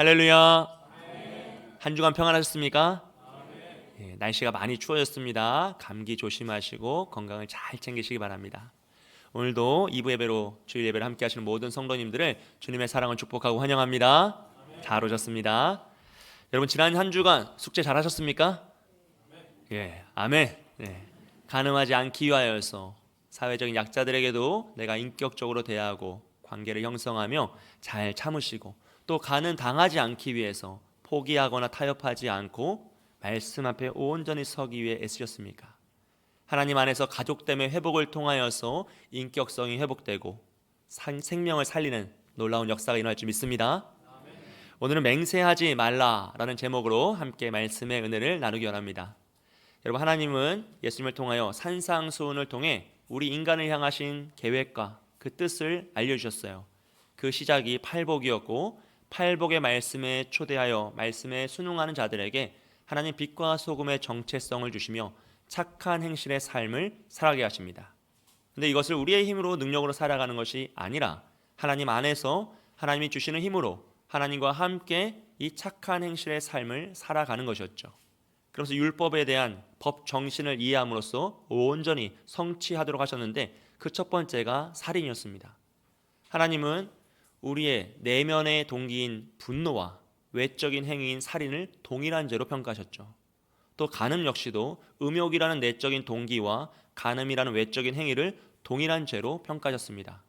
할렐루야. 한 주간 평안하셨습니까? 예, 날씨가 많이 추워졌습니다. 감기 조심하시고 건강을 잘 챙기시기 바랍니다. 오늘도 2부 예배로 주일 예배를 함께 하시는 모든 성도님들을 주님의 사랑을 축복하고 환영합니다. 잘 오셨습니다. 여러분, 지난 한 주간 숙제 잘 하셨습니까? 예, 아멘. 예, 가늠하지 않기 위하여서 사회적인 약자들에게도 내가 인격적으로 대하고 관계를 형성하며 잘 참으시고, 또 가는 당하지 않기 위해서 포기하거나 타협하지 않고 말씀 앞에 온전히 서기 위해 애쓰셨습니까? 하나님 안에서 가족됨의 회복을 통하여서 인격성이 회복되고 생명을 살리는 놀라운 역사가 일어날 줄 믿습니다. 오늘은 맹세하지 말라라는 제목으로 함께 말씀의 은혜를 나누기 원합니다. 여러분, 하나님은 예수님을 통하여 산상수훈을 통해 우리 인간을 향하신 계획과 그 뜻을 알려주셨어요. 그 시작이 팔복이었고, 팔복의 말씀에 초대하여 말씀에 순응하는 자들에게 하나님 빛과 소금의 정체성을 주시며 착한 행실의 삶을 살아가게 하십니다. 그런데 이것을 우리의 힘으로 능력으로 살아가는 것이 아니라 하나님 안에서 하나님이 주시는 힘으로 하나님과 함께 이 착한 행실의 삶을 살아가는 것이었죠. 그래서 율법에 대한 법 정신을 이해함으로써 온전히 성취하도록 하셨는데, 그 첫 번째가 살인이었습니다. 하나님은 우리의 내면의 동기인 분노와 외적인 행위인 살인을 동일한 죄로 평가하셨죠. 또 간음 역시도 음욕이라는 내적인 동기와 간음이라는 외적인 행위를 동일한 죄로 평가하셨습니다.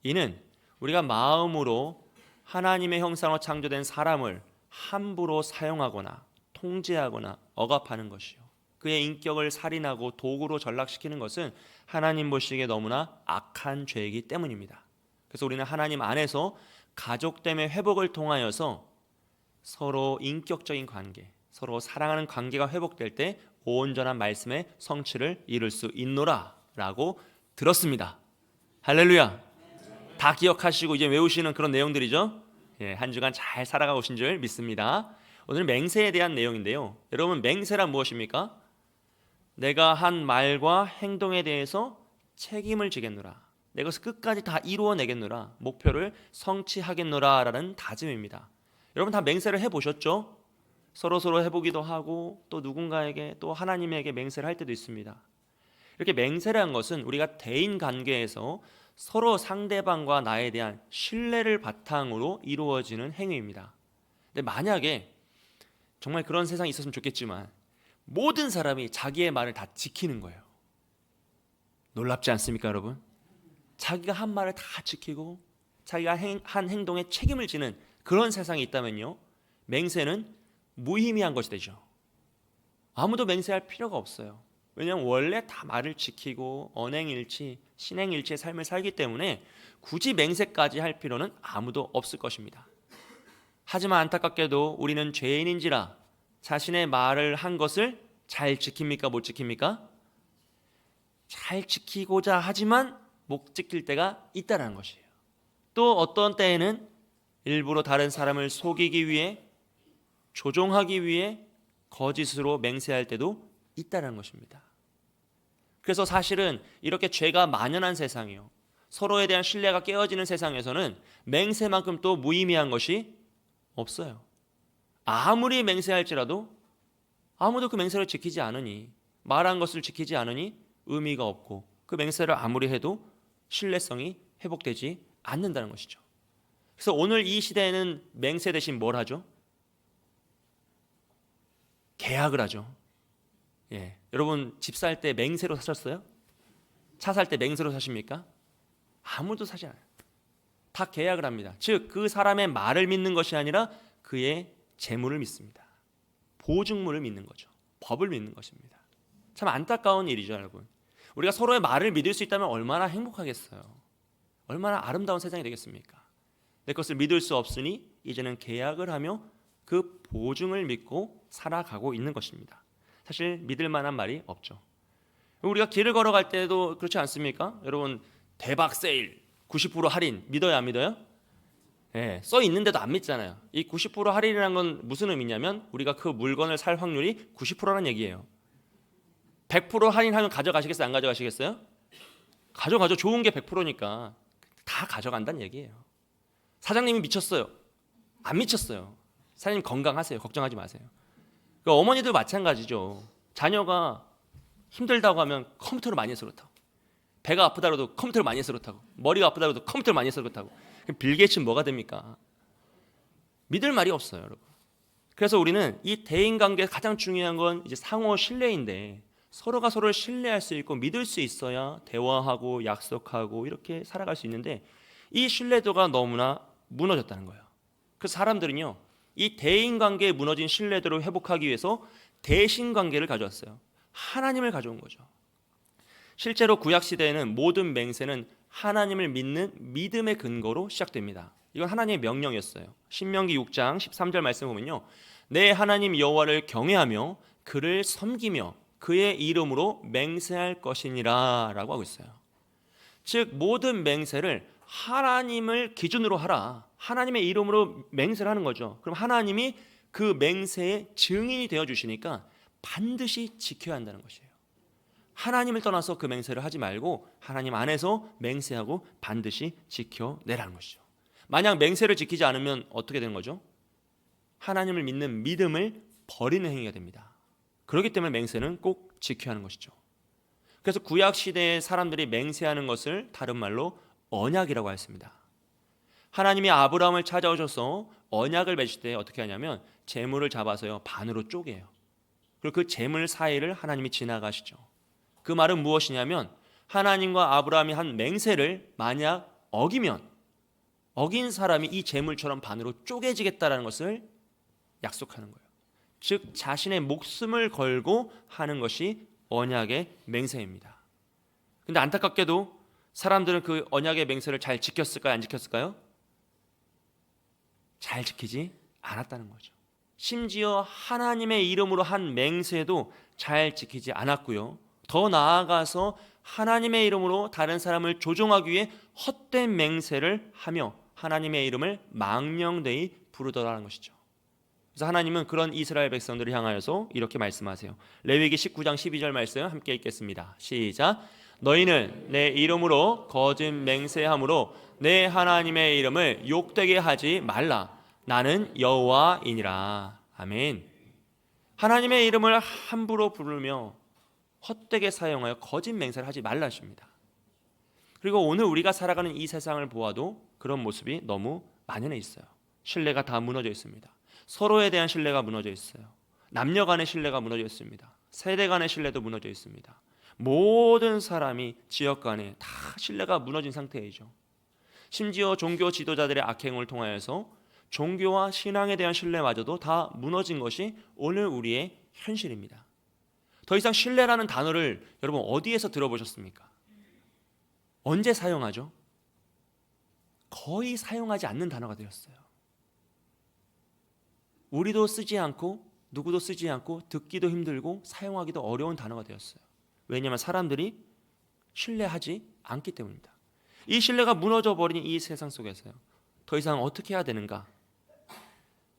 이는 우리가 마음으로 하나님의 형상으로 창조된 사람을 함부로 사용하거나 통제하거나 억압하는 것이요, 그의 인격을 살인하고 도구로 전락시키는 것은 하나님 보시기에 너무나 악한 죄이기 때문입니다. 그래서 우리는 하나님 안에서 가족됨의 회복을 통하여서 서로 인격적인 관계, 서로 사랑하는 관계가 회복될 때 온전한 말씀의 성취를 이룰 수 있노라 라고 들었습니다. 할렐루야. 다 기억하시고 이제 외우시는 그런 내용들이죠. 예, 한 주간 잘 살아가고 오신 줄 믿습니다. 오늘 맹세에 대한 내용인데요. 여러분, 맹세란 무엇입니까? 내가 한 말과 행동에 대해서 책임을 지겠노라, 내 것을 끝까지 다 이루어내겠노라, 목표를 성취하겠노라 라는 다짐입니다. 여러분, 다 맹세를 해보셨죠? 서로 해보기도 하고, 또 누군가에게, 또 하나님에게 맹세를 할 때도 있습니다. 이렇게 맹세라는 것은 우리가 대인 관계에서 서로 상대방과 나에 대한 신뢰를 바탕으로 이루어지는 행위입니다. 근데 만약에 정말 그런 세상이 있었으면 좋겠지만 모든 사람이 자기의 말을 다 지키는 거예요. 놀랍지 않습니까, 여러분? 자기가 한 말을 다 지키고 자기가 한 행동에 책임을 지는 그런 세상이 있다면요, 맹세는 무의미한 것이 되죠. 아무도 맹세할 필요가 없어요. 왜냐하면 원래 다 말을 지키고 언행일치, 신행일치의 삶을 살기 때문에 굳이 맹세까지 할 필요는 아무도 없을 것입니다. 하지만 안타깝게도 우리는 죄인인지라 자신의 말을 한 것을 잘 지킵니까, 못 지킵니까? 잘 지키고자 하지만 못 지킬 때가 있다는 것이에요. 또 어떤 때에는 일부러 다른 사람을 속이기 위해, 조종하기 위해 거짓으로 맹세할 때도 있다는 것입니다. 그래서 사실은 이렇게 죄가 만연한 세상이요, 서로에 대한 신뢰가 깨어지는 세상에서는 맹세만큼 또 무의미한 것이 없어요. 아무리 맹세할지라도 아무도 그 맹세를 지키지 않으니, 말한 것을 지키지 않으니 의미가 없고, 그 맹세를 아무리 해도 신뢰성이 회복되지 않는다는 것이죠. 그래서 오늘 이 시대에는 맹세 대신 뭘 하죠? 계약을 하죠. 예, 여러분, 집 살 때 맹세로 사셨어요? 차 살 때 맹세로 사십니까? 아무도 사지 않아요. 다 계약을 합니다. 즉, 그 사람의 말을 믿는 것이 아니라 그의 재물을 믿습니다. 보증물을 믿는 거죠. 법을 믿는 것입니다. 참 안타까운 일이죠, 여러분. 우리가 서로의 말을 믿을 수 있다면 얼마나 행복하겠어요. 얼마나 아름다운 세상이 되겠습니까? 내 것을 믿을 수 없으니 이제는 계약을 하며 그 보증을 믿고 살아가고 있는 것입니다. 사실 믿을 만한 말이 없죠. 우리가 길을 걸어갈 때도 그렇지 않습니까? 여러분, 대박 세일, 90% 할인 믿어요, 안 믿어요? 예, 써 있는데도 안 믿잖아요. 이 90% 할인이라는 건 무슨 의미냐면 우리가 그 물건을 살 확률이 90%라는 얘기예요. 100% 할인하면 가져가시겠어요, 안 가져가시겠어요? 가져가죠. 좋은 게 100%니까 다 가져간다는 얘기예요. 사장님이 미쳤어요? 안 미쳤어요. 사장님 건강하세요. 걱정하지 마세요. 그러니까 어머니도 마찬가지죠. 자녀가 힘들다고 하면 컴퓨터를 많이 해서 그렇다고, 배가 아프다고 컴퓨터를 많이 해서 그렇다고, 머리가 아프다고 컴퓨터를 많이 해서 그렇다고. 빌 게이츠는 뭐가 됩니까? 믿을 말이 없어요, 여러분. 그래서 우리는 이 대인관계에 가장 중요한 건 이제 상호 신뢰인데, 서로가 서로를 신뢰할 수 있고 믿을 수 있어야 대화하고 약속하고 이렇게 살아갈 수 있는데, 이 신뢰도가 너무나 무너졌다는 거예요. 그래서 사람들은요, 이 대인관계에 무너진 신뢰도를 회복하기 위해서 대신관계를 가져왔어요. 하나님을 가져온 거죠. 실제로 구약시대에는 모든 맹세는 하나님을 믿는 믿음의 근거로 시작됩니다. 이건 하나님의 명령이었어요. 신명기 6장 13절 말씀 보면요, 내 하나님 여호와를 경외하며 그를 섬기며 그의 이름으로 맹세할 것이니라 라고 하고 있어요. 즉 모든 맹세를 하나님을 기준으로 하라, 하나님의 이름으로 맹세를 하는 거죠. 그럼 하나님이 그 맹세의 증인이 되어 주시니까 반드시 지켜야 한다는 것이에요. 하나님을 떠나서 그 맹세를 하지 말고 하나님 안에서 맹세하고 반드시 지켜내라는 것이죠. 만약 맹세를 지키지 않으면 어떻게 되는 거죠? 하나님을 믿는 믿음을 버리는 행위가 됩니다. 그렇기 때문에 맹세는 꼭 지켜야 하는 것이죠. 그래서 구약 시대의 사람들이 맹세하는 것을 다른 말로 언약이라고 했습니다. 하나님이 아브라함을 찾아오셔서 언약을 맺을 때 어떻게 하냐면 재물을 잡아서요 반으로 쪼개요. 그리고 그 재물 사이를 하나님이 지나가시죠. 그 말은 무엇이냐면 하나님과 아브라함이 한 맹세를 만약 어기면 어긴 사람이 이 재물처럼 반으로 쪼개지겠다라는 것을 약속하는 거예요. 즉 자신의 목숨을 걸고 하는 것이 언약의 맹세입니다. 근데 안타깝게도 사람들은 그 언약의 맹세를 잘 지켰을까요? 안 지켰을까요? 잘 지키지 않았다는 거죠. 심지어 하나님의 이름으로 한 맹세도 잘 지키지 않았고요. 더 나아가서 하나님의 이름으로 다른 사람을 조종하기 위해 헛된 맹세를 하며 하나님의 이름을 망령되이 부르더라는 것이죠. 그래서 하나님은 그런 이스라엘 백성들을 향하여서 이렇게 말씀하세요. 레위기 19장 12절 말씀 함께 읽겠습니다. 시작. 너희는 내 이름으로 거짓 맹세함으로 내 하나님의 이름을 욕되게 하지 말라. 나는 여호와이니라. 아멘. 하나님의 이름을 함부로 부르며 헛되게 사용하여 거짓 맹세를 하지 말라 하십니다. 그리고 오늘 우리가 살아가는 이 세상을 보아도 그런 모습이 너무 만연해 있어요. 신뢰가 다 무너져 있습니다. 서로에 대한 신뢰가 무너져 있어요. 남녀 간의 신뢰가 무너져 있습니다. 세대 간의 신뢰도 무너져 있습니다. 모든 사람이 지역 간에 다 신뢰가 무너진 상태이죠. 심지어 종교 지도자들의 악행을 통하여서 종교와 신앙에 대한 신뢰마저도 다 무너진 것이 오늘 우리의 현실입니다. 더 이상 신뢰라는 단어를 여러분 어디에서 들어보셨습니까? 언제 사용하죠? 거의 사용하지 않는 단어가 되었어요. 우리도 쓰지 않고 누구도 쓰지 않고 듣기도 힘들고 사용하기도 어려운 단어가 되었어요. 왜냐하면 사람들이 신뢰하지 않기 때문입니다. 이 신뢰가 무너져버린 이 세상 속에서요, 더 이상 어떻게 해야 되는가?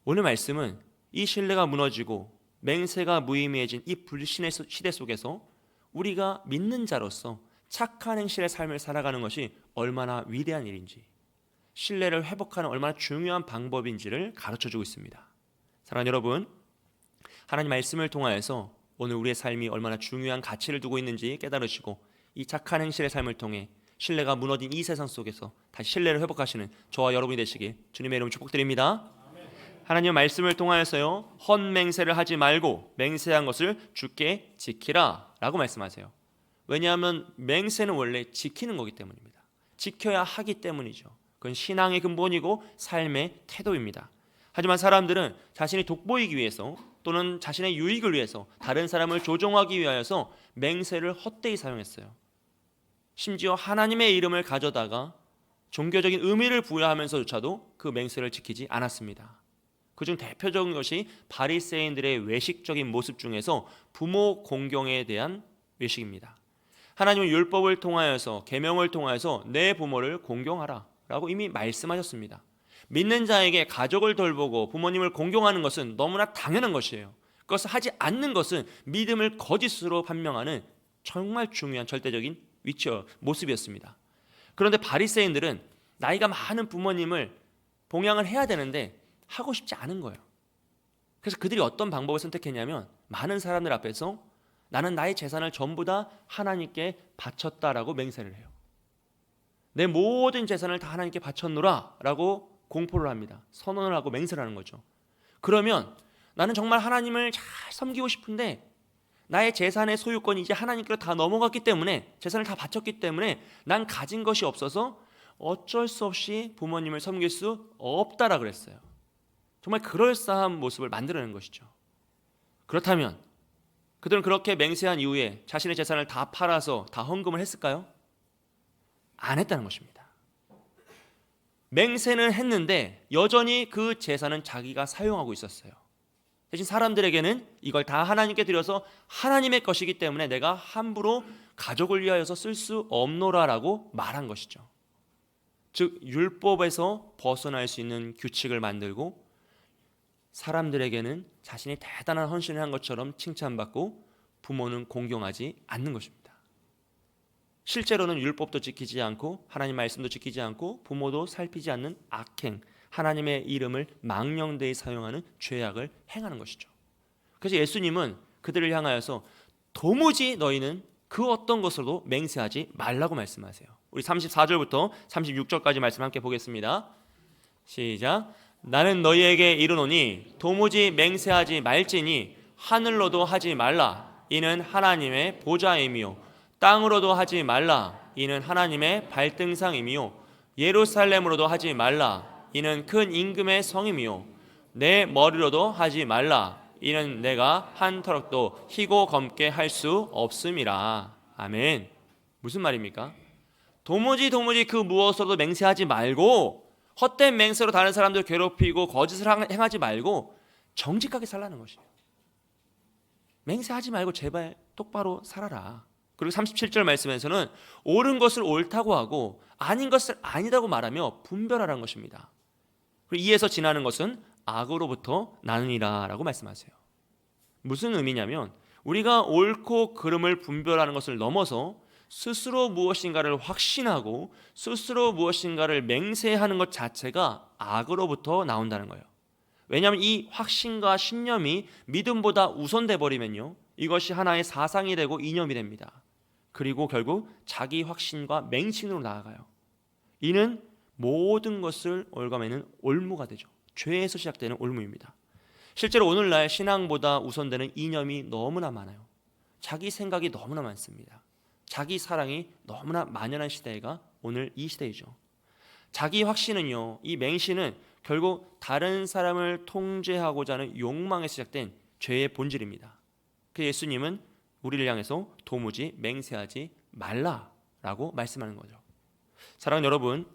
오늘 말씀은 이 신뢰가 무너지고 맹세가 무의미해진 이 불신의 시대 속에서 우리가 믿는 자로서 착한 행실의 삶을 살아가는 것이 얼마나 위대한 일인지, 신뢰를 회복하는 얼마나 중요한 방법인지를 가르쳐주고 있습니다. 사랑하는 여러분, 하나님 말씀을 통하여서 오늘 우리의 삶이 얼마나 중요한 가치를 두고 있는지 깨달으시고 이 착한 행실의 삶을 통해 신뢰가 무너진 이 세상 속에서 다시 신뢰를 회복하시는 저와 여러분이 되시길 주님의 이름으로 축복드립니다. 하나님의 말씀을 통하여서요, 헛맹세를 하지 말고 맹세한 것을 주께 지키라 라고 말씀하세요. 왜냐하면 맹세는 원래 지키는 거기 때문입니다. 지켜야 하기 때문이죠. 그건 신앙의 근본이고 삶의 태도입니다. 하지만 사람들은 자신이 돋보이기 위해서 또는 자신의 유익을 위해서 다른 사람을 조종하기 위하여서 맹세를 헛되이 사용했어요. 심지어 하나님의 이름을 가져다가 종교적인 의미를 부여하면서조차도 그 맹세를 지키지 않았습니다. 그중 대표적인 것이 바리새인들의 외식적인 모습 중에서 부모 공경에 대한 외식입니다. 하나님은 율법을 통하여서 계명을 통하여서 내 부모를 공경하라 라고 이미 말씀하셨습니다. 믿는 자에게 가족을 돌보고 부모님을 공경하는 것은 너무나 당연한 것이에요. 그것을 하지 않는 것은 믿음을 거짓으로 판명하는 정말 중요한 절대적인 모습이었습니다. 그런데 바리새인들은 나이가 많은 부모님을 봉양을 해야 되는데 하고 싶지 않은 거예요. 그래서 그들이 어떤 방법을 선택했냐면 많은 사람들 앞에서 나는 나의 재산을 전부 다 하나님께 바쳤다라고 맹세를 해요. 내 모든 재산을 다 하나님께 바쳤노라 라고 공포를 합니다. 선언을 하고 맹세를 하는 거죠. 그러면 나는 정말 하나님을 잘 섬기고 싶은데 나의 재산의 소유권이 이제 하나님께로 다 넘어갔기 때문에, 재산을 다 바쳤기 때문에 난 가진 것이 없어서 어쩔 수 없이 부모님을 섬길 수 없다라 그랬어요. 정말 그럴싸한 모습을 만들어낸 것이죠. 그렇다면 그들은 그렇게 맹세한 이후에 자신의 재산을 다 팔아서 다 헌금을 했을까요? 안 했다는 것입니다. 맹세는 했는데 여전히 그 재산은 자기가 사용하고 있었어요. 대신 사람들에게는 이걸 다 하나님께 드려서 하나님의 것이기 때문에 내가 함부로 가족을 위하여서 쓸 수 없노라라고 말한 것이죠. 즉 율법에서 벗어날 수 있는 규칙을 만들고 사람들에게는 자신이 대단한 헌신을 한 것처럼 칭찬받고 부모는 공경하지 않는 것입니다. 실제로는 율법도 지키지 않고 하나님 말씀도 지키지 않고 부모도 살피지 않는 악행, 하나님의 이름을 망령되이 사용하는 죄악을 행하는 것이죠. 그래서 예수님은 그들을 향하여서 도무지 너희는 그 어떤 것으로도 맹세하지 말라고 말씀하세요. 우리 34절부터 36절까지 말씀 함께 보겠습니다. 시작. 나는 너희에게 이르노니 도무지 맹세하지 말지니 하늘로도 하지 말라. 이는 하나님의 보좌임이요 땅으로도 하지 말라. 이는 하나님의 발등상임이요 예루살렘으로도 하지 말라. 이는 큰 임금의 성임이요 내 머리로도 하지 말라. 이는 내가 한 터럭도 희고 검게 할 수 없음이라. 아멘. 무슨 말입니까? 도무지 그 무엇으로도 맹세하지 말고 헛된 맹세로 다른 사람들 괴롭히고 거짓을 행하지 말고 정직하게 살라는 것이에요. 맹세하지 말고 제발 똑바로 살아라. 그리고 37절 말씀에서는 옳은 것을 옳다고 하고 아닌 것을 아니다고 말하며 분별하라는 것입니다. 그리고 이에서 지나는 것은 악으로부터 나느니라 라고 말씀하세요. 무슨 의미냐면 우리가 옳고 그름을 분별하는 것을 넘어서 스스로 무엇인가를 확신하고 스스로 무엇인가를 맹세하는 것 자체가 악으로부터 나온다는 거예요. 왜냐하면 이 확신과 신념이 믿음보다 우선돼 버리면요, 이것이 하나의 사상이 되고 이념이 됩니다. 그리고 결국 자기 확신과 맹신으로 나아가요. 이는 모든 것을 올가매는 올무가 되죠. 죄에서 시작되는 올무입니다. 실제로 오늘날 신앙보다 우선되는 이념이 너무나 많아요. 자기 생각이 너무나 많습니다. 자기 사랑이 너무나 만연한 시대가 오늘 이 시대이죠. 자기 확신은요, 이 맹신은 결국 다른 사람을 통제하고자 하는 욕망에 시작된 죄의 본질입니다. 그 예수님은 우리를 향해서 도무지 맹세하지 말라라고 말씀하는 거죠. 사랑하는 여러분,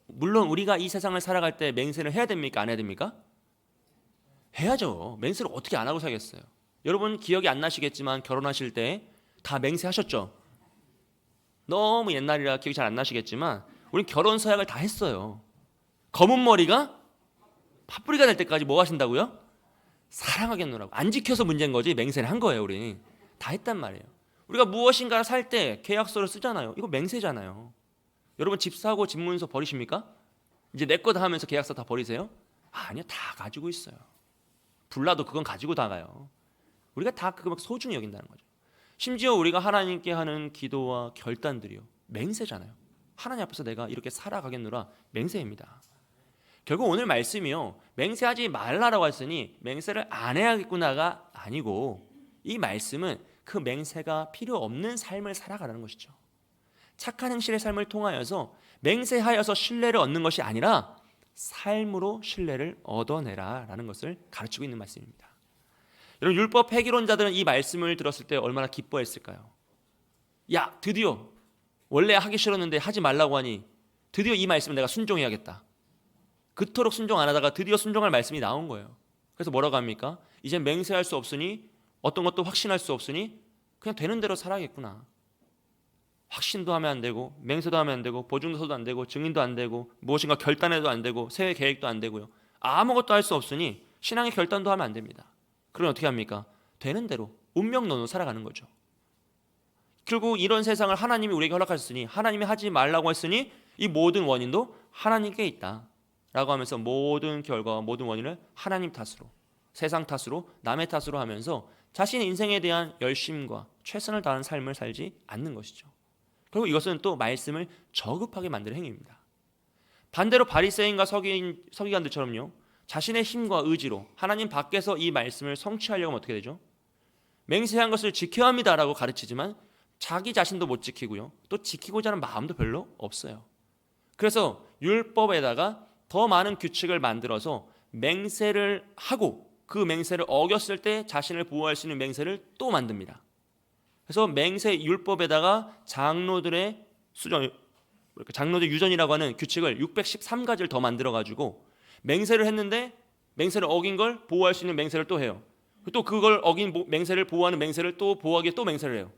물론 우리가 이 세상을 살아갈 때 맹세를 해야 됩니까? 안 해야 됩니까? 해야죠. 맹세를 어떻게 안 하고 살겠어요? 여러분 기억이 안 나시겠지만 결혼하실 때 다 맹세하셨죠? 너무 옛날이라 기억이 잘 안 나시겠지만 우린 결혼 서약을 다 했어요. 검은 머리가 팥뿌리가 될 때까지 뭐 하신다고요? 사랑하겠노라고. 안 지켜서 문제인 거지 맹세를 한 거예요. 우리 다 했단 말이에요. 우리가 무엇인가를 살 때 계약서를 쓰잖아요. 이거 맹세잖아요. 여러분 집 사고 집문서 버리십니까? 이제 내 거다 하면서 계약서 다 버리세요? 아니요, 다 가지고 있어요. 불나도 그건 가지고 나가요. 우리가 다 그거 소중히 여긴다는 거죠. 심지어 우리가 하나님께 하는 기도와 결단들이요, 맹세잖아요. 하나님 앞에서 내가 이렇게 살아가겠노라 맹세입니다. 결국 오늘 말씀이요, 맹세하지 말라라고 했으니 맹세를 안 해야겠구나가 아니고, 이 말씀은 그 맹세가 필요 없는 삶을 살아가라는 것이죠. 착한 행실의 삶을 통하여서 맹세하여서 신뢰를 얻는 것이 아니라 삶으로 신뢰를 얻어내라라는 것을 가르치고 있는 말씀입니다. 여러분, 율법 폐기론자들은 이 말씀을 들었을 때 얼마나 기뻐했을까요? 야, 드디어 원래 하기 싫었는데 하지 말라고 하니 드디어 이 말씀을 내가 순종해야겠다. 그토록 순종 안 하다가 드디어 순종할 말씀이 나온 거예요. 그래서 뭐라고 합니까? 이제 맹세할 수 없으니, 어떤 것도 확신할 수 없으니 그냥 되는 대로 살아야겠구나. 확신도 하면 안 되고, 맹세도 하면 안 되고, 보증서도 안 되고, 증인도 안 되고, 무엇인가 결단해도 안 되고, 새해 계획도 안 되고요. 아무것도 할 수 없으니 신앙의 결단도 하면 안 됩니다. 그럼 어떻게 합니까? 되는 대로 운명론으로 살아가는 거죠. 결국 이런 세상을 하나님이 우리에게 허락하셨으니, 하나님이 하지 말라고 했으니 이 모든 원인도 하나님께 있다 라고 하면서 모든 결과와 모든 원인을 하나님 탓으로, 세상 탓으로 남의 탓으로 하면서 자신의 인생에 대한 열심과 최선을 다하는 삶을 살지 않는 것이죠. 그리고 이것은 또 말씀을 저급하게 만드는 행위입니다. 반대로 바리새인과 서기관들처럼요, 자신의 힘과 의지로 하나님 밖에서 이 말씀을 성취하려고 하면 어떻게 되죠? 맹세한 것을 지켜야 합니다라고 가르치지만 자기 자신도 못 지키고요, 또 지키고자 하는 마음도 별로 없어요. 그래서 율법에다가 더 많은 규칙을 만들어서 맹세를 하고 그 맹세를 어겼을 때 자신을 보호할 수 있는 맹세를 또 만듭니다. 그래서 맹세 율법에다가 장로들의 수정, 장로들 유전이라고 하는 규칙을 613가지를 더 만들어가지고 맹세를 했는데 맹세를 어긴 걸 보호할 수 있는 맹세를 또 해요. 또 그걸 어긴 맹세를 보호하는 맹세를 또 보호하기에 또 맹세를 해요.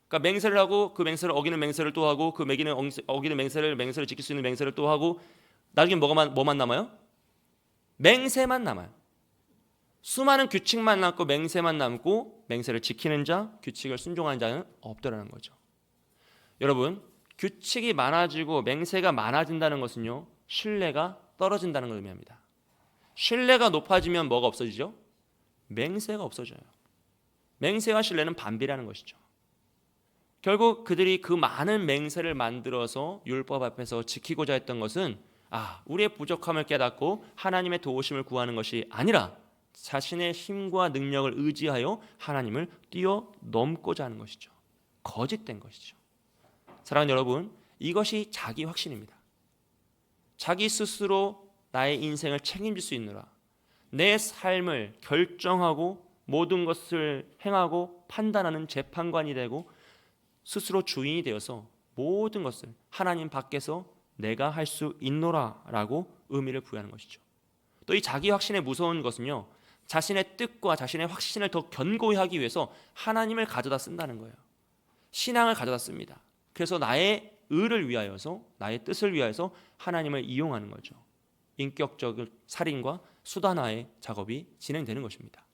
그러니까 맹세를 하고 그 맹세를 어기는 맹세를 또 하고 그 어기는 맹세를 지킬 수 있는 맹세를 또 하고 나중에 뭐만 남아요? 맹세만 남아요. 수많은 규칙만 남고 맹세만 남고 맹세를 지키는 자, 규칙을 순종하는 자는 없더라는 거죠. 여러분, 규칙이 많아지고 맹세가 많아진다는 것은요, 신뢰가 떨어진다는 걸 의미합니다. 신뢰가 높아지면 뭐가 없어지죠? 맹세가 없어져요. 맹세와 신뢰는 반비라는 것이죠. 결국 그들이 그 많은 맹세를 만들어서 율법 앞에서 지키고자 했던 것은 우리의 부족함을 깨닫고 하나님의 도우심을 구하는 것이 아니라 자신의 힘과 능력을 의지하여 하나님을 뛰어넘고자 하는 것이죠. 거짓된 것이죠. 사랑하는 여러분, 이것이 자기 확신입니다. 자기 스스로 나의 인생을 책임질 수 있느라 내 삶을 결정하고 모든 것을 행하고 판단하는 재판관이 되고 스스로 주인이 되어서 모든 것을 하나님 밖에서 내가 할 수 있노라라고 의미를 부여하는 것이죠. 또 이 자기 확신의 무서운 것은요, 자신의 뜻과 자신의 확신을 더 견고히 하기 위해서 하나님을 가져다 쓴다는 거예요. 신앙을 가져다 씁니다. 그래서 나의 의를 위하여서, 나의 뜻을 위하여서 하나님을 이용하는 거죠. 인격적 살인과 수단화의 작업이 진행되는 것입니다.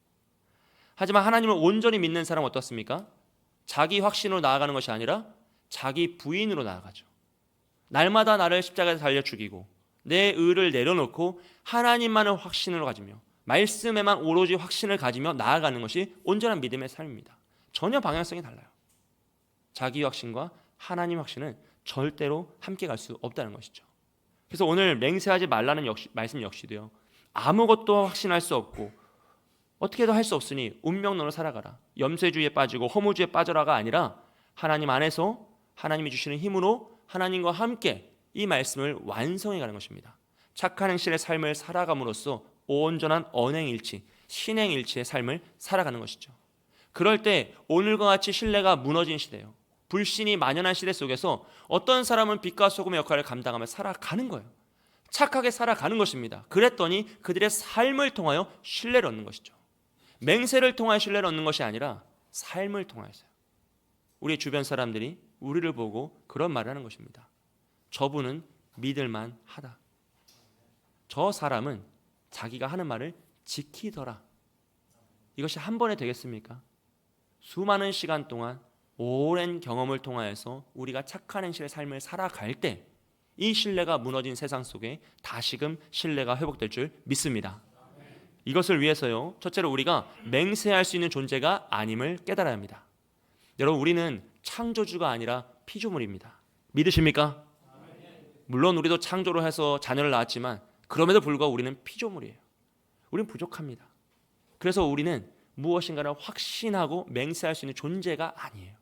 하지만 하나님을 온전히 믿는 사람은 어떻습니까? 자기 확신으로 나아가는 것이 아니라 자기 부인으로 나아가죠. 날마다 나를 십자가에 달려 죽이고 내 의를 내려놓고 하나님만을 확신으로 가지며 말씀에만 오로지 확신을 가지며 나아가는 것이 온전한 믿음의 삶입니다. 전혀 방향성이 달라요. 자기 확신과 하나님 확신은 절대로 함께 갈 수 없다는 것이죠. 그래서 오늘 맹세하지 말라는 말씀 역시도요, 아무것도 확신할 수 없고 어떻게도 할 수 없으니 운명론으로 살아가라, 염세주의에 빠지고 허무주의에 빠져라가 아니라 하나님 안에서 하나님이 주시는 힘으로 하나님과 함께 이 말씀을 완성해가는 것입니다. 착한 행실의 삶을 살아감으로써 온전한 언행일치, 신행일치의 삶을 살아가는 것이죠. 그럴 때 오늘과 같이 신뢰가 무너진 시대요, 불신이 만연한 시대 속에서 어떤 사람은 빛과 소금의 역할을 감당하며 살아가는 거예요. 착하게 살아가는 것입니다. 그랬더니 그들의 삶을 통하여 신뢰를 얻는 것이죠. 맹세를 통하여 신뢰를 얻는 것이 아니라 삶을 통하여서요. 우리 주변 사람들이 우리를 보고 그런 말을 하는 것입니다. 저분은 믿을만 하다. 저 사람은 자기가 하는 말을 지키더라. 이것이 한 번에 되겠습니까? 수많은 시간 동안 오랜 경험을 통하여서 우리가 착한 행실의 삶을 살아갈 때 이 신뢰가 무너진 세상 속에 다시금 신뢰가 회복될 줄 믿습니다. 이것을 위해서요, 첫째로 우리가 맹세할 수 있는 존재가 아님을 깨달아야 합니다. 여러분, 우리는 창조주가 아니라 피조물입니다. 믿으십니까? 물론 우리도 창조를 해서 자녀를 낳았지만 그럼에도 불구하고 우리는 피조물이에요. 우리는 부족합니다. 그래서 우리는 무엇인가를 확신하고 맹세할 수 있는 존재가 아니에요.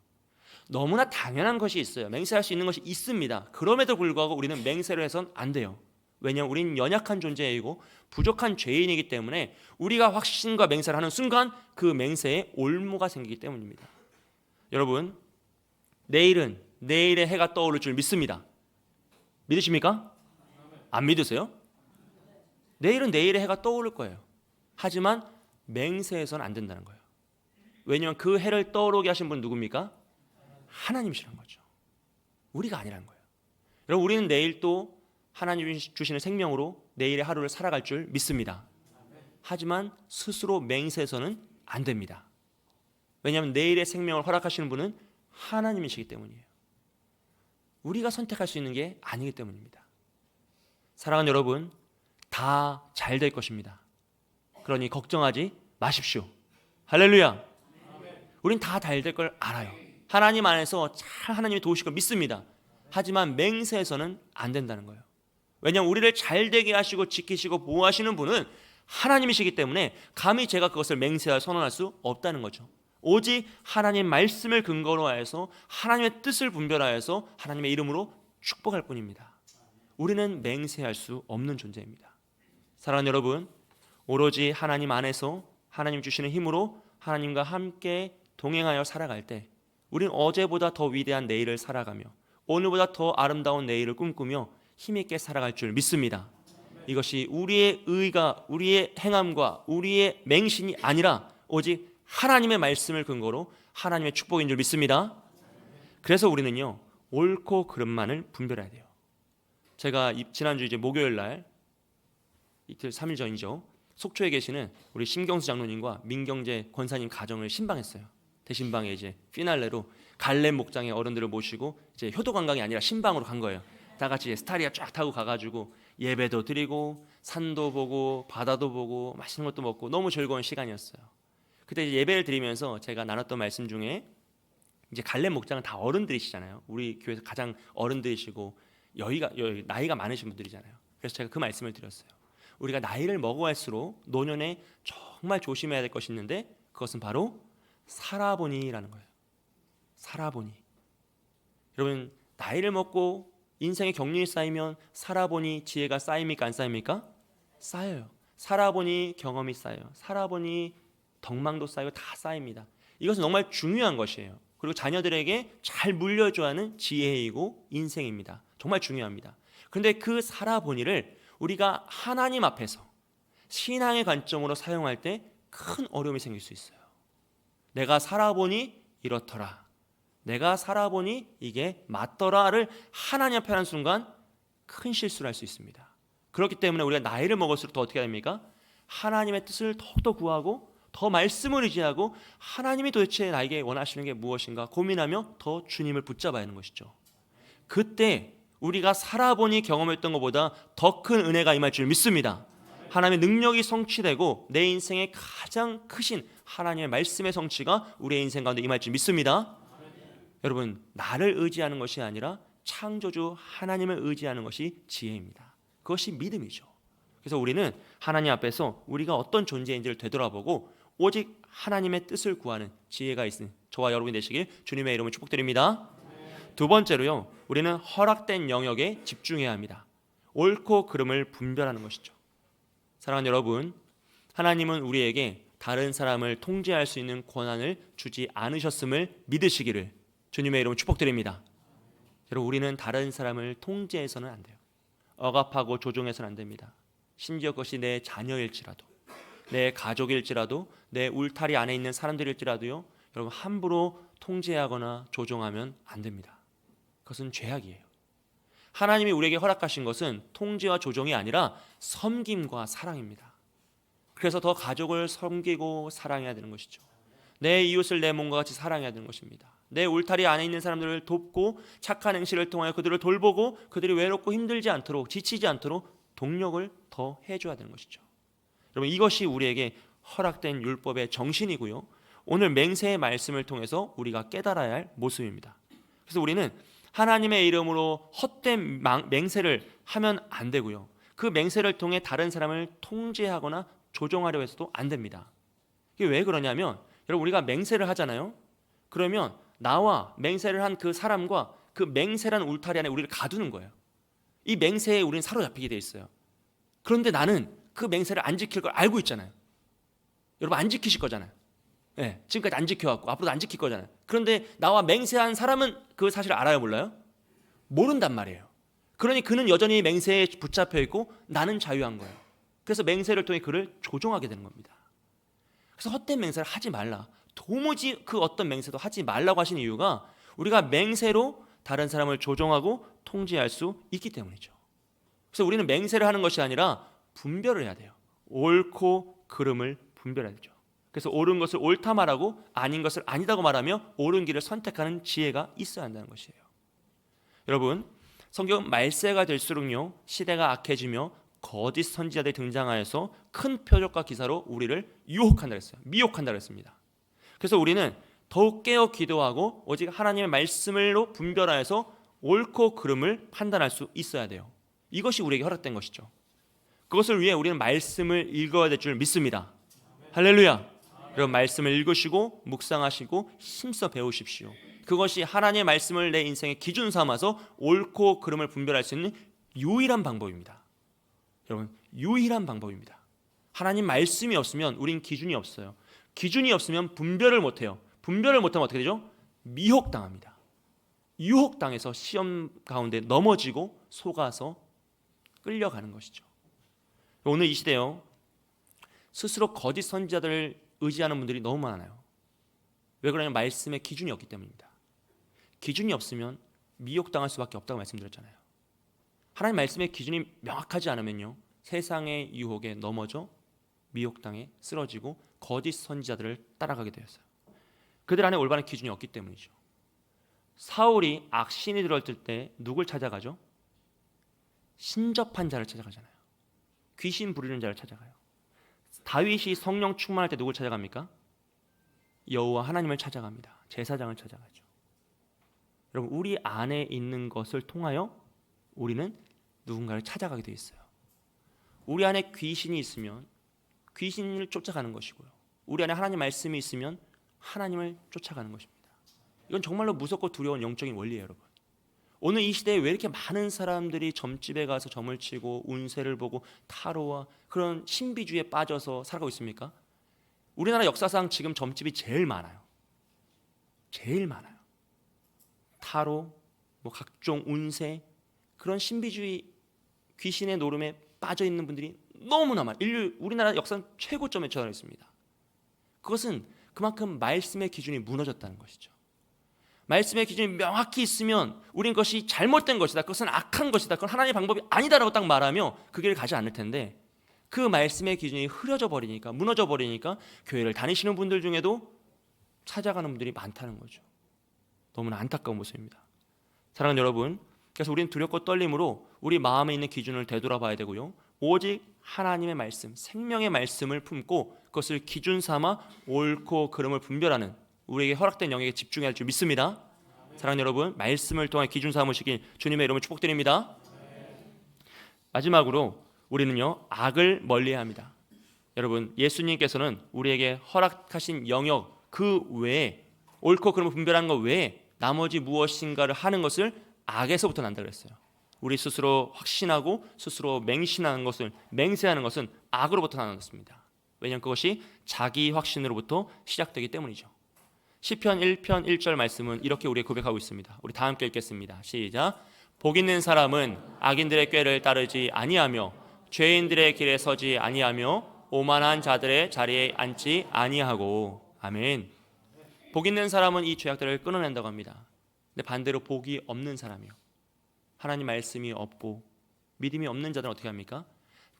너무나 당연한 것이 있어요. 맹세할 수 있는 것이 있습니다. 그럼에도 불구하고 우리는 맹세를 해서는 안 돼요. 왜냐하면 우리는 연약한 존재이고 부족한 죄인이기 때문에 우리가 확신과 맹세를 하는 순간 그 맹세에 올무가 생기기 때문입니다. 여러분, 내일은 내일의 해가 떠오를 줄 믿습니다. 믿으십니까? 안 믿으세요? 내일은 내일의 해가 떠오를 거예요. 하지만 맹세해서는 안 된다는 거예요. 왜냐하면 그 해를 떠오르게 하신 분 누굽니까? 하나님이시란 거죠. 우리가 아니란 거예요. 여러분, 우리는 내일 또 하나님이 주시는 생명으로 내일의 하루를 살아갈 줄 믿습니다. 하지만 스스로 맹세해서는 안 됩니다. 왜냐하면 내일의 생명을 허락하시는 분은 하나님이시기 때문이에요. 우리가 선택할 수 있는 게 아니기 때문입니다. 사랑하는 여러분, 다 잘 될 것입니다. 그러니 걱정하지 마십시오. 할렐루야. 우린 다 잘 될 걸 알아요. 하나님 안에서 잘 하나님이 도우실 걸 믿습니다. 하지만 맹세해서는 안 된다는 거예요. 왜냐하면 우리를 잘 되게 하시고 지키시고 보호하시는 분은 하나님이시기 때문에 감히 제가 그것을 맹세하여 선언할 수 없다는 거죠. 오직 하나님 말씀을 근거로 하여서 하나님의 뜻을 분별하여서 하나님의 이름으로 축복할 뿐입니다. 우리는 맹세할 수 없는 존재입니다. 사랑하는 여러분, 오로지 하나님 안에서 하나님 주시는 힘으로 하나님과 함께 동행하여 살아갈 때 우리는 어제보다 더 위대한 내일을 살아가며 오늘보다 더 아름다운 내일을 꿈꾸며 힘있게 살아갈 줄 믿습니다. 이것이 우리의 의가, 우리의 행함과 우리의 맹신이 아니라 오직 하나님의 말씀을 근거로 하나님의 축복인 줄 믿습니다. 그래서 우리는요, 옳고 그름만을 분별해야 돼요. 제가 지난주 이제 목요일 날 이틀 3일 전이죠. 속초에 계시는 우리 심경수 장로님과 민경재 권사님 가정을 신방했어요. 대신방에 이제 피날레로 갈렙 목장의 어른들을 모시고 이제 효도 관광이 아니라 신방으로 간 거예요. 다 같이 스타리아 쫙 타고 가가지고 예배도 드리고 산도 보고 바다도 보고 맛있는 것도 먹고 너무 즐거운 시간이었어요. 그때 이제 예배를 드리면서 제가 나눴던 말씀 중에 이제 갈렙 목장은 다 어른들이시잖아요. 우리 교회에서 가장 어른들이시고 나이가 많으신 분들이잖아요. 그래서 제가 그 말씀을 드렸어요. 우리가 나이를 먹어갈수록 노년에 정말 조심해야 될 것이 있는데 그것은 바로 살아보니라는 거예요. 살아보니. 여러분, 나이를 먹고 인생의 경륜이 쌓이면 살아보니 지혜가 쌓입니까? 안 쌓입니까? 쌓여요. 살아보니 경험이 쌓여요. 살아보니 덕망도 쌓이고 다 쌓입니다. 이것은 정말 중요한 것이에요. 그리고 자녀들에게 잘 물려줘야 하는 지혜이고 인생입니다. 정말 중요합니다. 그런데 그 살아보니를 우리가 하나님 앞에서 신앙의 관점으로 사용할 때 큰 어려움이 생길 수 있어요. 내가 살아보니 이렇더라, 내가 살아보니 이게 맞더라를 하나님 앞에 하는 순간 큰 실수를 할 수 있습니다. 그렇기 때문에 우리가 나이를 먹을수록 더 어떻게 해야 됩니까? 하나님의 뜻을 더욱더 구하고 더 말씀을 의지하고 하나님이 도대체 나에게 원하시는 게 무엇인가 고민하며 더 주님을 붙잡아야 하는 것이죠. 그때 우리가 살아보니 경험했던 것보다 더 큰 은혜가 임할 줄 믿습니다. 하나님의 능력이 성취되고 내 인생의 가장 크신 하나님의 말씀의 성취가 우리의 인생 가운데 임할 줄 믿습니다. 여러분, 나를 의지하는 것이 아니라 창조주 하나님을 의지하는 것이 지혜입니다. 그것이 믿음이죠. 그래서 우리는 하나님 앞에서 우리가 어떤 존재인지를 되돌아보고 오직 하나님의 뜻을 구하는 지혜가 있는 저와 여러분이 되시길 주님의 이름으로 축복드립니다. 두 번째로요, 우리는 허락된 영역에 집중해야 합니다. 옳고 그름을 분별하는 것이죠. 사랑하는 여러분, 하나님은 우리에게 다른 사람을 통제할 수 있는 권한을 주지 않으셨음을 믿으시기를 주님의 이름으로 축복드립니다. 여러분, 우리는 다른 사람을 통제해서는 안 돼요. 억압하고 조종해서는 안 됩니다. 심지어 그것이 내 자녀일지라도, 내 가족일지라도, 내 울타리 안에 있는 사람들일지라도요, 여러분 함부로 통제하거나 조종하면 안 됩니다. 그것은 죄악이에요. 하나님이 우리에게 허락하신 것은 통제와 조종이 아니라 섬김과 사랑입니다. 그래서 더 가족을 섬기고 사랑해야 되는 것이죠. 내 이웃을 내 몸과 같이 사랑해야 되는 것입니다. 내 울타리 안에 있는 사람들을 돕고 착한 행실을 통하여 그들을 돌보고 그들이 외롭고 힘들지 않도록, 지치지 않도록 동력을 더 해줘야 되는 것이죠. 여러분, 이것이 우리에게 허락된 율법의 정신이고요, 오늘 맹세의 말씀을 통해서 우리가 깨달아야 할 모습입니다. 그래서 우리는 하나님의 이름으로 헛된 맹세를 하면 안 되고요, 그 맹세를 통해 다른 사람을 통제하거나 조종하려 해서도 안 됩니다. 이게 왜 그러냐면, 여러분, 우리가 맹세를 하잖아요. 그러면 나와 맹세를 한 그 사람과 그 맹세라는 울타리 안에 우리를 가두는 거예요. 이 맹세에 우리는 사로잡히게 돼 있어요. 그런데 나는 그 맹세를 안 지킬 걸 알고 있잖아요. 여러분, 안 지키실 거잖아요. 네, 지금까지 안 지켜왔고 앞으로도 안 지킬 거잖아요. 그런데 나와 맹세한 사람은 그 사실을 알아요, 몰라요? 모른단 말이에요. 그러니 그는 여전히 맹세에 붙잡혀 있고 나는 자유한 거예요. 그래서 맹세를 통해 그를 조종하게 되는 겁니다. 그래서 헛된 맹세를 하지 말라, 도무지 그 어떤 맹세도 하지 말라고 하신 이유가 우리가 맹세로 다른 사람을 조종하고 통제할 수 있기 때문이죠. 그래서 우리는 맹세를 하는 것이 아니라 분별을 해야 돼요. 옳고 그름을 분별해야 되죠. 그래서 옳은 것을 옳다 말하고 아닌 것을 아니다고 말하며 옳은 길을 선택하는 지혜가 있어야 한다는 것이에요. 여러분, 성경 말세가 될수록요, 시대가 악해지며 거짓 선지자들이 등장하여서 큰 표적과 기사로 우리를 유혹한다 그랬어요. 미혹한다 그랬습니다. 그래서 우리는 더욱 깨어 기도하고 오직 하나님의 말씀으로 분별하여서 옳고 그름을 판단할 수 있어야 돼요. 이것이 우리에게 허락된 것이죠. 그것을 위해 우리는 말씀을 읽어야 될 줄 믿습니다. 할렐루야. 여러분, 말씀을 읽으시고 묵상하시고 힘써 배우십시오. 그것이 하나님의 말씀을 내 인생의 기준 삼아서 옳고 그름을 분별할 수 있는 유일한 방법입니다. 여러분, 유일한 방법입니다. 하나님 말씀이 없으면 우린 기준이 없어요. 기준이 없으면 분별을 못해요. 분별을 못하면 어떻게 되죠? 미혹당합니다. 유혹당해서 시험 가운데 넘어지고 속아서 끌려가는 것이죠. 오늘 이 시대요, 스스로 거짓 선지자들을 의지하는 분들이 너무 많아요. 왜 그러냐면 말씀의 기준이 없기 때문입니다. 기준이 없으면 미혹당할 수밖에 없다고 말씀드렸잖아요. 하나님 말씀의 기준이 명확하지 않으면요, 세상의 유혹에 넘어져 미혹당해 쓰러지고 거짓 선지자들을 따라가게 되었어요. 그들 안에 올바른 기준이 없기 때문이죠. 사울이 악신이 들어올 때 누굴 찾아가죠? 신접한 자를 찾아가잖아요. 귀신 부리는 자를 찾아가요. 다윗이 성령 충만할 때 누굴 찾아갑니까? 여호와 하나님을 찾아갑니다. 제사장을 찾아가죠. 여러분, 우리 안에 있는 것을 통하여 우리는 누군가를 찾아가게 돼 있어요. 우리 안에 귀신이 있으면 귀신을 쫓아가는 것이고요, 우리 안에 하나님 말씀이 있으면 하나님을 쫓아가는 것입니다. 이건 정말로 무섭고 두려운 영적인 원리예요. 여러분, 오늘 이 시대에 왜 이렇게 많은 사람들이 점집에 가서 점을 치고 운세를 보고 타로와 그런 신비주의에 빠져서 살아가고 있습니까? 우리나라 역사상 지금 점집이 제일 많아요. 제일 많아요. 타로, 뭐 각종 운세, 그런 신비주의 귀신의 노름에 빠져 있는 분들이 너무나 많아요. 우리나라 역사 최고점에 처해 있습니다. 그것은 그만큼 말씀의 기준이 무너졌다는 것이죠. 말씀의 기준이 명확히 있으면 우린 그것이 잘못된 것이다, 그것은 악한 것이다, 그건 하나님의 방법이 아니다라고 딱 말하며 그 길을 가지 않을 텐데, 그 말씀의 기준이 흐려져 버리니까, 무너져 버리니까 교회를 다니시는 분들 중에도 찾아가는 분들이 많다는 거죠. 너무나 안타까운 모습입니다. 사랑하는 여러분, 그래서 우리는 두렵고 떨림으로 우리 마음에 있는 기준을 되돌아봐야 되고요, 오직 하나님의 말씀, 생명의 말씀을 품고 그것을 기준 삼아 옳고 그름을 분별하는 우리에게 허락된 영역에 집중해야 할 줄 믿습니다. 사랑하는 여러분, 말씀을 통해 기준 삼으시길 주님의 이름으로 축복드립니다. 마지막으로 우리는요, 악을 멀리해야 합니다. 여러분, 예수님께서는 우리에게 허락하신 영역 그 외에, 옳고 그름을 분별하는 것 외에 나머지 무엇인가를 하는 것을 악에서부터 난다 그랬어요. 우리 스스로 확신하고 스스로 맹신하는 것을, 맹세하는 것은 악으로부터 나눴습니다. 왜냐하면 그것이 자기 확신으로부터 시작되기 때문이죠. 시편 1편 1절 말씀은 이렇게 우리에게 고백하고 있습니다. 우리 다 함께 읽겠습니다. 시작. 복 있는 사람은 악인들의 꾀를 따르지 아니하며 죄인들의 길에 서지 아니하며 오만한 자들의 자리에 앉지 아니하고. 아멘. 복 있는 사람은 이 죄악들을 끊어낸다고 합니다. 근데 반대로 복이 없는 사람이요, 하나님 말씀이 없고 믿음이 없는 자들은 어떻게 합니까?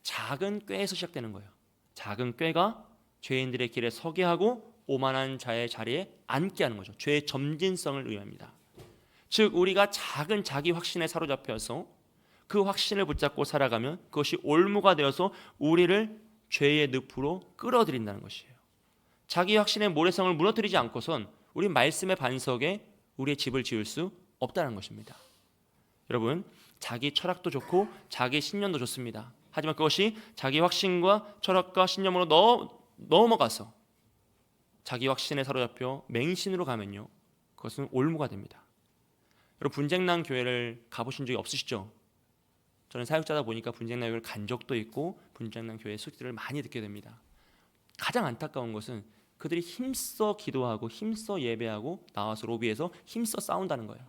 작은 꾀에서 시작되는 거예요. 작은 꾀가 죄인들의 길에 서게 하고 오만한 자의 자리에 앉게 하는 거죠. 죄의 점진성을 의미합니다. 즉, 우리가 작은 자기 확신에 사로잡혀서 그 확신을 붙잡고 살아가면 그것이 올무가 되어서 우리를 죄의 늪으로 끌어들인다는 것이에요. 자기 확신의 모래성을 무너뜨리지 않고선 우리 말씀의 반석에 우리의 집을 지을 수 없다는 것입니다. 여러분, 자기 철학도 좋고 자기 신념도 좋습니다. 하지만 그것이 자기 확신과 철학과 신념으로 넘어가서 자기 확신에 사로잡혀 맹신으로 가면요, 그것은 올무가 됩니다. 여러분, 분쟁난 교회를 가보신 적이 없으시죠? 저는 사역자다 보니까 분쟁난 교회를 간 적도 있고 분쟁난 교회 소식들을 많이 듣게 됩니다. 가장 안타까운 것은 그들이 힘써 기도하고 힘써 예배하고 나와서 로비에서 힘써 싸운다는 거예요.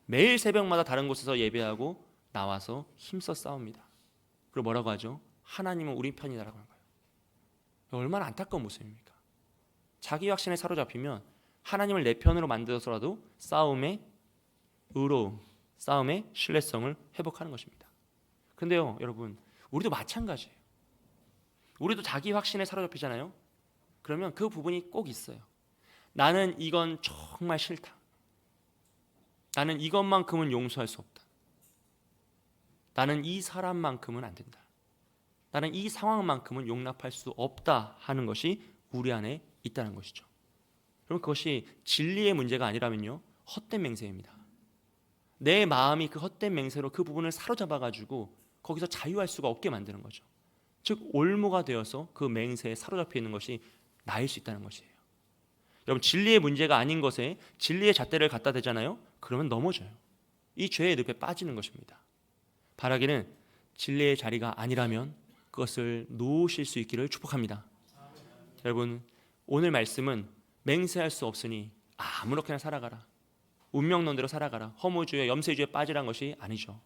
매일 새벽마다 다른 곳에서 예배하고 나와서 힘써 싸웁니다. 그리고 뭐라고 하죠? 하나님은 우리 편이다라고 하는 거예요. 얼마나 안타까운 모습입니까? 자기 확신에 사로잡히면 하나님을 내 편으로 만들어서라도 싸움의 의로움, 싸움의 신뢰성을 회복하는 것입니다. 그런데요, 여러분, 우리도 마찬가지예요. 우리도 자기 확신에 사로잡히잖아요. 그러면 그 부분이 꼭 있어요. 나는 이건 정말 싫다. 나는 이것만큼은 용서할 수 없다. 나는 이 사람만큼은 안 된다. 나는 이 상황만큼은 용납할 수 없다 하는 것이 우리 안에 있다는 것이죠. 그럼 그것이 진리의 문제가 아니라면요, 헛된 맹세입니다. 내 마음이 그 헛된 맹세로 그 부분을 사로잡아가지고 거기서 자유할 수가 없게 만드는 거죠. 즉 올무가 되어서 그 맹세에 사로잡혀 있는 것이 나일 수 있다는 것이에요. 여러분, 진리의 문제가 아닌 것에 진리의 잣대를 갖다 대잖아요. 그러면 넘어져요. 이 죄의 늪에 빠지는 것입니다. 바라기는 진리의 자리가 아니라면 그것을 놓으실 수 있기를 축복합니다. 여러분, 오늘 말씀은 맹세할 수 없으니 아무렇게나 살아가라, 운명론대로 살아가라, 허무주의 염세주의에 빠지란 것이 아니죠.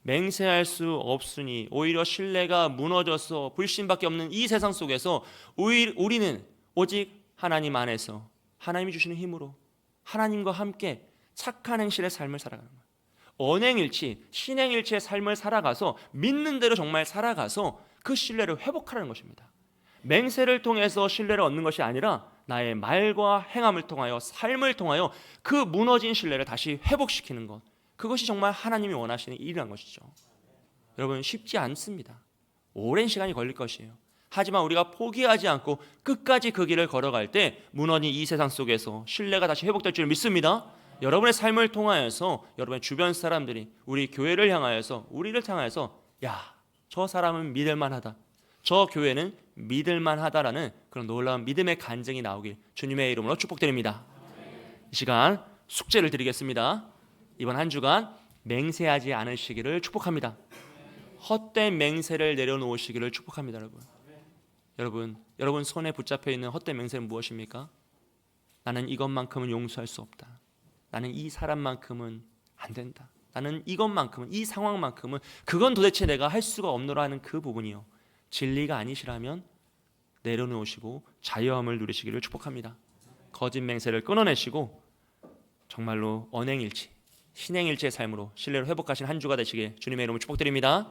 맹세할 수 없으니 오히려 신뢰가 무너져서 불신밖에 없는 이 세상 속에서 우리는 오직 하나님 안에서 하나님이 주시는 힘으로 하나님과 함께 착한 행실의 삶을 살아가는 거예요. 언행일치, 신행일치의 삶을 살아가서 믿는 대로 정말 살아가서 그 신뢰를 회복하라는 것입니다. 맹세를 통해서 신뢰를 얻는 것이 아니라 나의 말과 행함을 통하여, 삶을 통하여 그 무너진 신뢰를 다시 회복시키는 것, 그것이 정말 하나님이 원하시는 일이라는 것이죠. 여러분, 쉽지 않습니다. 오랜 시간이 걸릴 것이에요. 하지만 우리가 포기하지 않고 끝까지 그 길을 걸어갈 때 무너진 이 세상 속에서 신뢰가 다시 회복될 줄 믿습니다. 여러분의 삶을 통하여서 여러분의 주변 사람들이 우리 교회를 향하여서, 우리를 향하여서 야, 저 사람은 믿을만하다, 저 교회는 믿을만하다라는 그런 놀라운 믿음의 간증이 나오길 주님의 이름으로 축복드립니다. 이 시간 숙제를 드리겠습니다. 이번 한 주간 맹세하지 않으시기를 축복합니다. 헛된 맹세를 내려놓으시기를 축복합니다. 여러분 손에 붙잡혀 있는 헛된 맹세는 무엇입니까? 나는 이것만큼은 용서할 수 없다, 나는 이 사람만큼은 안 된다, 나는 이것만큼은, 이 상황만큼은 그건 도대체 내가 할 수가 없노라 하는 그 부분이요, 진리가 아니시라면 내려놓으시고 자유함을 누리시기를 축복합니다. 거짓 맹세를 끊어내시고 정말로 언행일치, 신행일치의 삶으로 신뢰를 회복하신 한 주가 되시길 주님의 이름으로 축복드립니다.